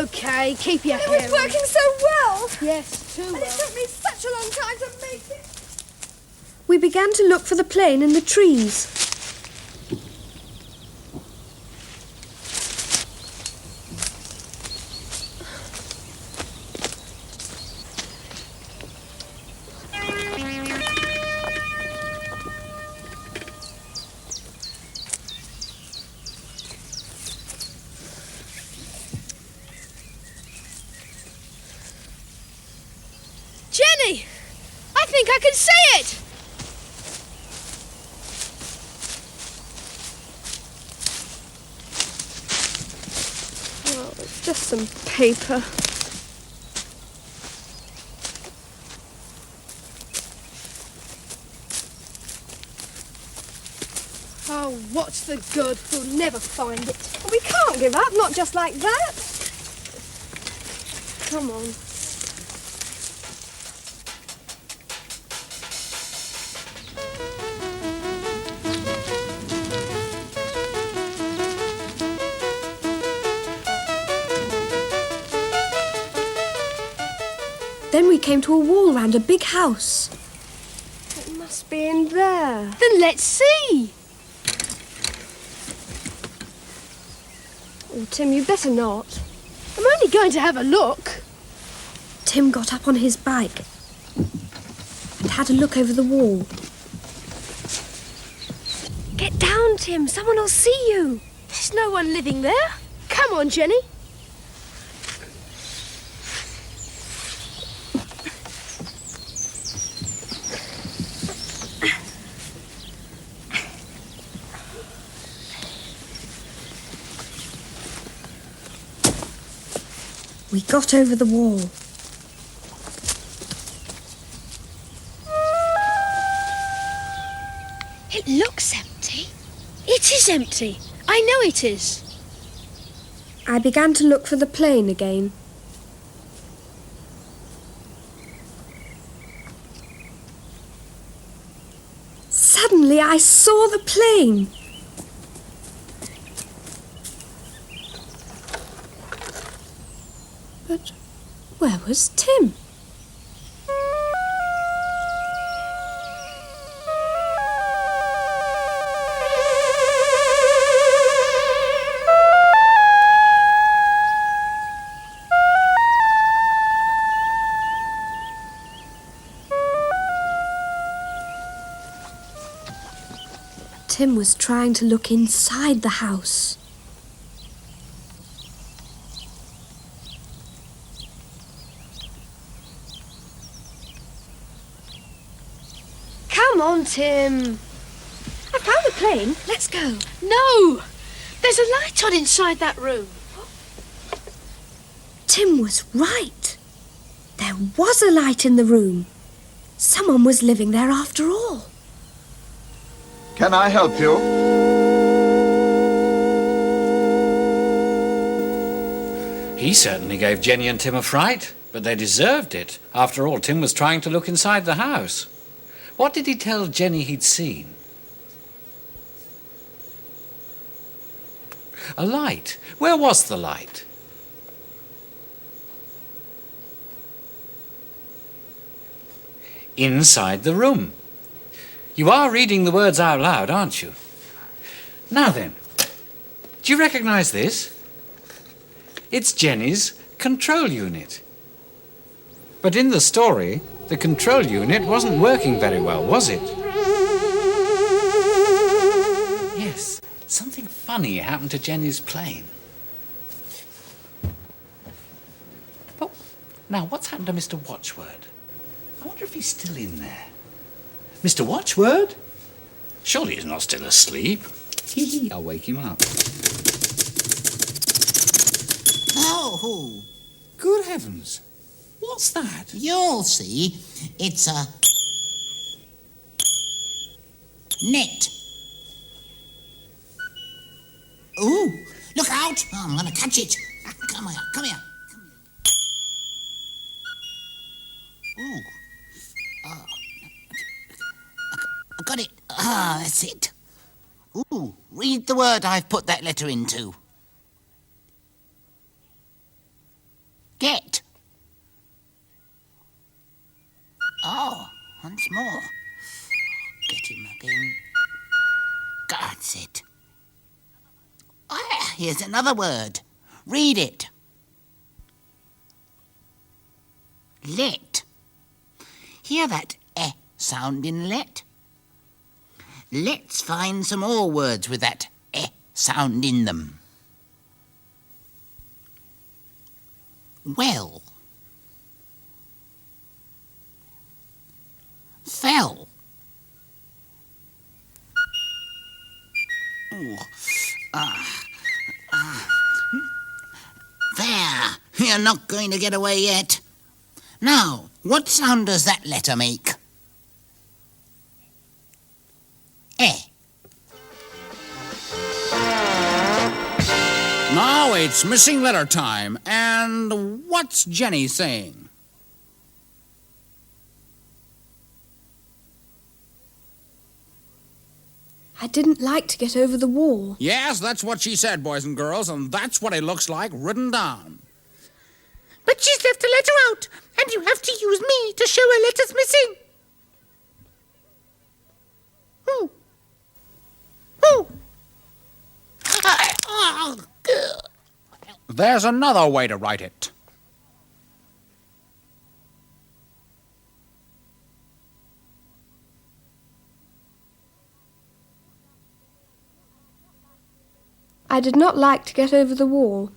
OK, keep your hair It was working so well. Yes, too well. And it took me such a long time to make it. We began to look for the plane in the trees. Jenny! I think I can see it! Well, it's just some paper. Oh, what's the good? We'll never find it. We can't give up, not just like that. Come on. Then we came to a wall round a big house. It must be in there. Then let's see! Oh, Tim, you better not. I'm only going to have a look. Tim got up on his bike and had a look over the wall. Get down, Tim. Someone will see you. There's no one living there. Come on, Jenny. We got over the wall. It looks empty. It is empty. I know it is. I began to look for the plane again. Suddenly I saw the plane. But where was Tim? Tim was trying to look inside the house. Come on, Tim. I found the plane. Let's go. No! There's a light on inside that room. Tim was right. There was a light in the room. Someone was living there after all. Can I help you? He certainly gave Jenny and Tim a fright, but they deserved it. After all, Tim was trying to look inside the house. What did he tell Jenny he'd seen? A light. Where was the light? Inside the room. You are reading the words out loud, aren't you? Now then, do you recognise this? It's Jenny's control unit. But in the story, the control unit wasn't working very well, was it? Yes, something funny happened to Jenny's plane. But now, what's happened to Mr. Watchword? I wonder if he's still in there. Mr. Watchword? Surely he's not still asleep. Hee, I'll wake him up. Oh, Good heavens. What's that? you'll see. It's a net. Ooh, look out! Oh, I'm going to catch it. Come here, come here. Ooh. Oh. I got it. Ah, that's it. Ooh, read the word I've put that letter into. Get. Oh, once more. Get him again. That's it. Ah, here's another word. Read it. Let. Hear that eh sound in let? Let's find some more words with that eh sound in them. Well. Fell. Oh. There. You're not going to get away yet. Now, what sound does that letter make? Eh. Now it's missing letter time. And what's Jenny saying? I didn't like to get over the wall. Yes, that's what she said, boys and girls, and that's what it looks like written down. But she's left a letter out, and you have to use me to show her letter's missing. Who? There's another way to write it. I did not like to get over the wall.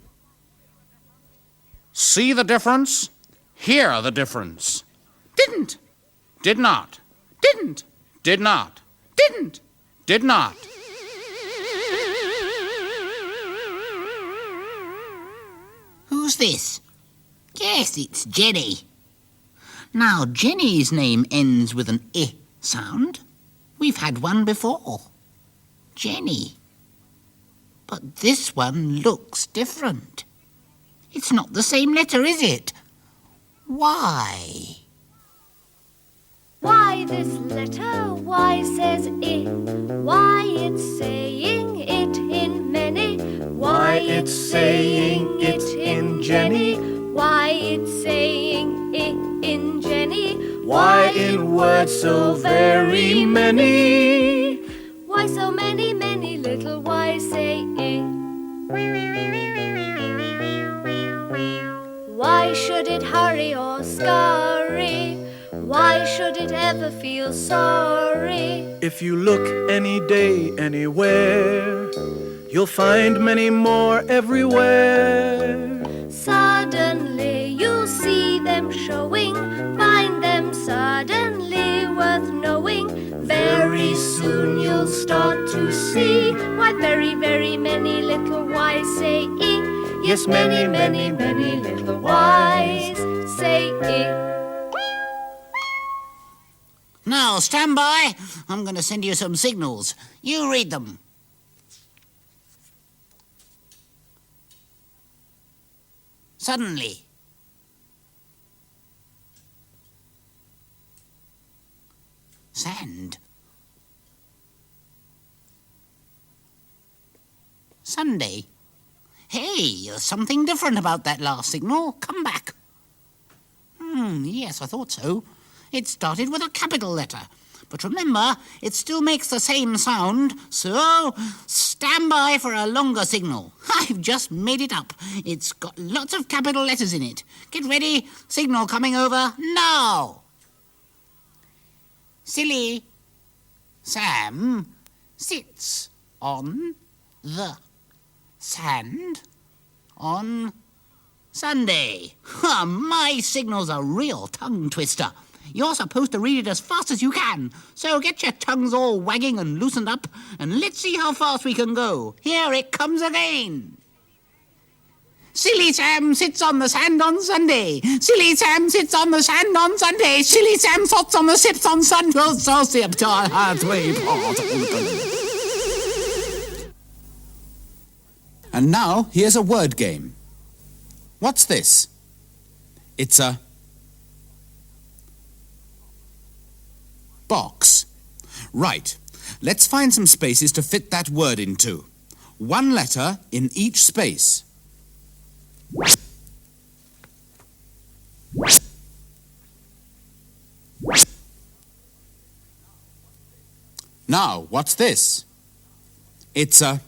See the difference? Hear the difference. Didn't. Did not. Didn't. Did not. Didn't. Did not. Who's this? Yes, it's Jenny. Now, Jenny's name ends with an I sound. We've had one before. Jenny. But this one looks different. It's not the same letter, is it? Why? Why this letter? Why says it? Why it's saying it in many? Why it's saying it in Jenny? Why it's saying it in Jenny? Why in words so very many? Why so many, many little why say it? Why should it hurry or scurry? Why should it ever feel sorry? If you look any day, anywhere, you'll find many more everywhere. Suddenly you'll see them showing, find them suddenly worth knowing. Very soon you'll start to see why very, very many little whys say it. Yes, many, many, many little whys say it. Now, stand by. I'm going to send you some signals. You read them. Suddenly. Sand. Sunday. Hey, there's something different about that last signal. Come back. Yes, I thought so. It started with a capital letter. But remember, it still makes the same sound, so stand by for a longer signal. I've just made it up. It's got lots of capital letters in it. Get ready. Signal coming over now. Silly Sam sits on the sand on Sunday. My signal's a real tongue twister. You're supposed to read it as fast as you can. So get your tongues all wagging and loosened up, and let's see how fast we can go. Here it comes again. Silly Sam sits on the sand on Sunday. Silly Sam sits on the sand on Sunday. Silly Sam sits on the sips on Sunday. And now, here's a word game. What's this? It's a box. Right. Let's find some spaces to fit that word into. One letter in each space. Now, what's this? It's a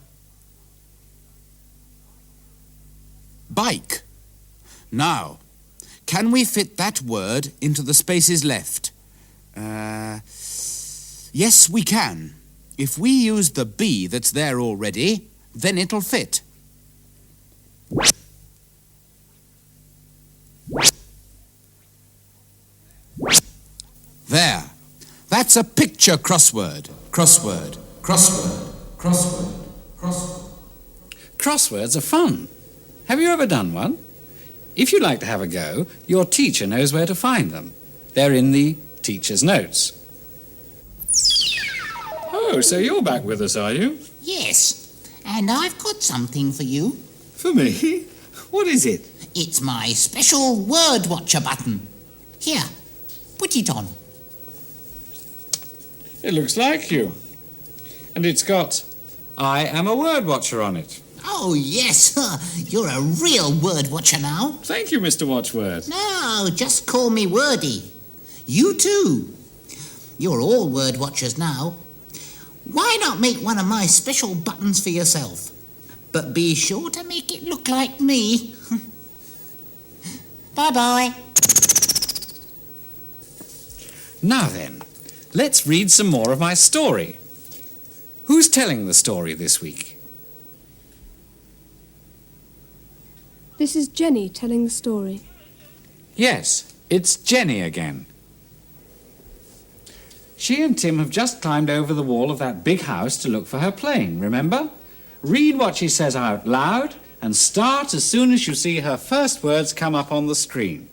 bike. Now, can we fit that word into the spaces left? Yes, we can. If we use the B that's there already, then it'll fit. There. That's a picture crossword. Crossword. Crossword. Crossword. Crossword. Crosswords are fun. Have you ever done one? If you'd like to have a go, your teacher knows where to find them. They're in the teacher's notes. Oh, so you're back with us, are you? Yes, and I've got something for you. For me? What is it? It's my special word watcher button. Here, put it on. It looks like you. And it's got, I am a word watcher on it. Oh, yes, you're a real word watcher now. Thank you, Mr. Watchword. No, just call me Wordy. You too. You're all word watchers now. Why not make one of my special buttons for yourself? But be sure to make it look like me. Bye-bye. Now then, let's read some more of my story. Who's telling the story this week? This is Jenny telling the story. Yes, it's Jenny again. She and Tim have just climbed over the wall of that big house to look for her plane, remember? Read what she says out loud and start as soon as you see her first words come up on the screen.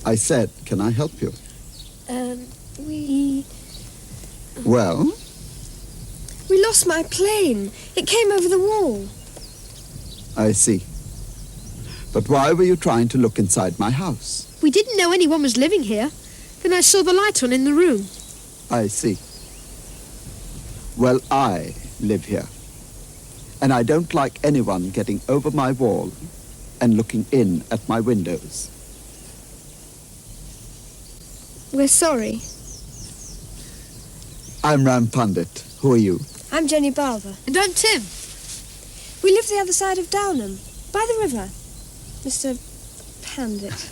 I said, can I help you? We Well, lost my plane. It came over the wall. I see. But why were you trying to look inside my house? We didn't know anyone was living here. Then I saw the light on in the room. I see. Well, I live here. And I don't like anyone getting over my wall and looking in at my windows. We're sorry. I'm Ram Pandit. Who are you? I'm Jenny Barber. And I'm Tim. We live the other side of Downham, by the river. Mr. Pandit.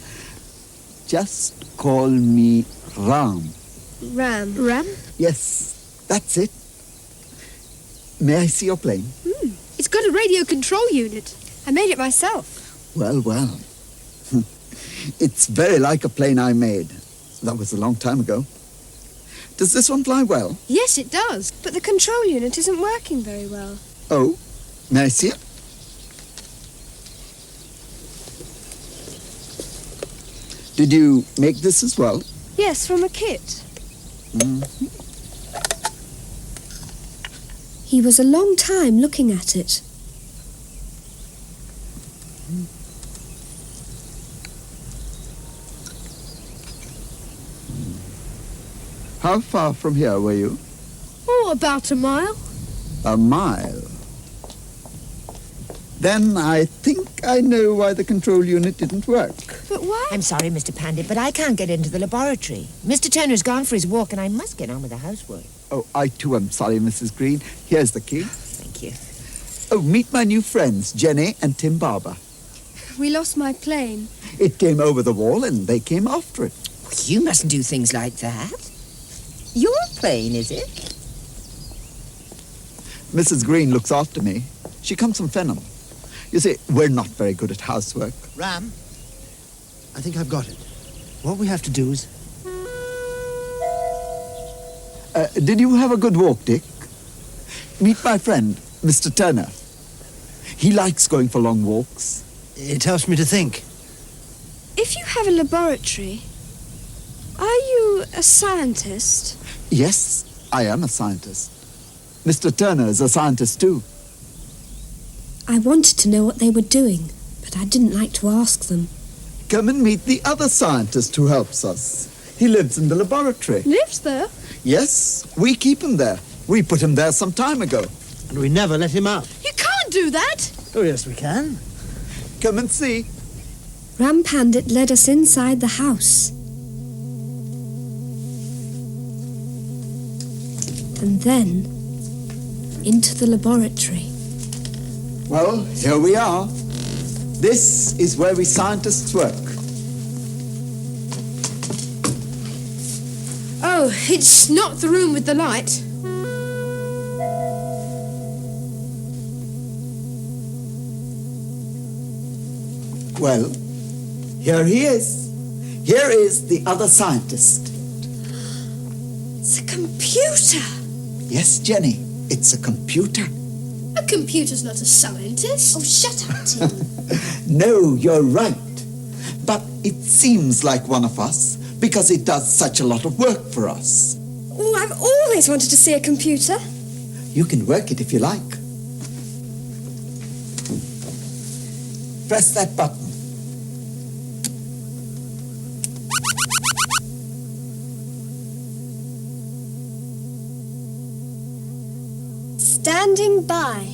Just call me Ram. Ram. Ram? Yes, that's it. May I see your plane? It's got a radio control unit. I made it myself. Well, well. It's very like a plane I made. That was a long time ago. Does this one fly well? Yes, it does. But the control unit isn't working very well. Oh, may I see it? Did you make this as well? Yes, from a kit. He was a long time looking at it. How far from here were you? Oh, about a mile. A mile. Then I think I know why the control unit didn't work. But why? I'm sorry, Mr. Pandit, but I can't get into the laboratory. Mr. Turner's gone for his walk, and I must get on with the housework. Oh, I too am sorry, Mrs. Green. Here's the key. Thank you. Oh, meet my new friends, Jenny and Tim Barber. We lost my plane. It came over the wall and they came after it. You mustn't do things like that. Your plane, is it? Mrs. Green looks after me. She comes from Fenham. You see, we're not very good at housework. Ram, I think I've got it. What we have to do is... Did you have a good walk, Dick? Meet my friend, Mr. Turner. He likes going for long walks. It helps me to think. If you have a laboratory, are you a scientist? Yes, I am a scientist. Mr. Turner is a scientist too. I wanted to know what they were doing, but I didn't like to ask them. Come and meet the other scientist who helps us. He lives in the laboratory. Lives there? Yes, we keep him there. We put him there some time ago. And we never let him out. You can't do that. Oh, yes, we can. Come and see. Ram Pandit led us inside the house. And then into the laboratory. Well, here we are. This is where we scientists work. Oh, it's not the room with the light. Well, here he is. Here is the other scientist. It's a computer. Yes, Jenny, it's a computer. A computer's not a scientist. Oh, shut up, Tim. No, you're right. But it seems like one of us because it does such a lot of work for us. Oh, I've always wanted to see a computer. You can work it if you like. Press that button. Standing by.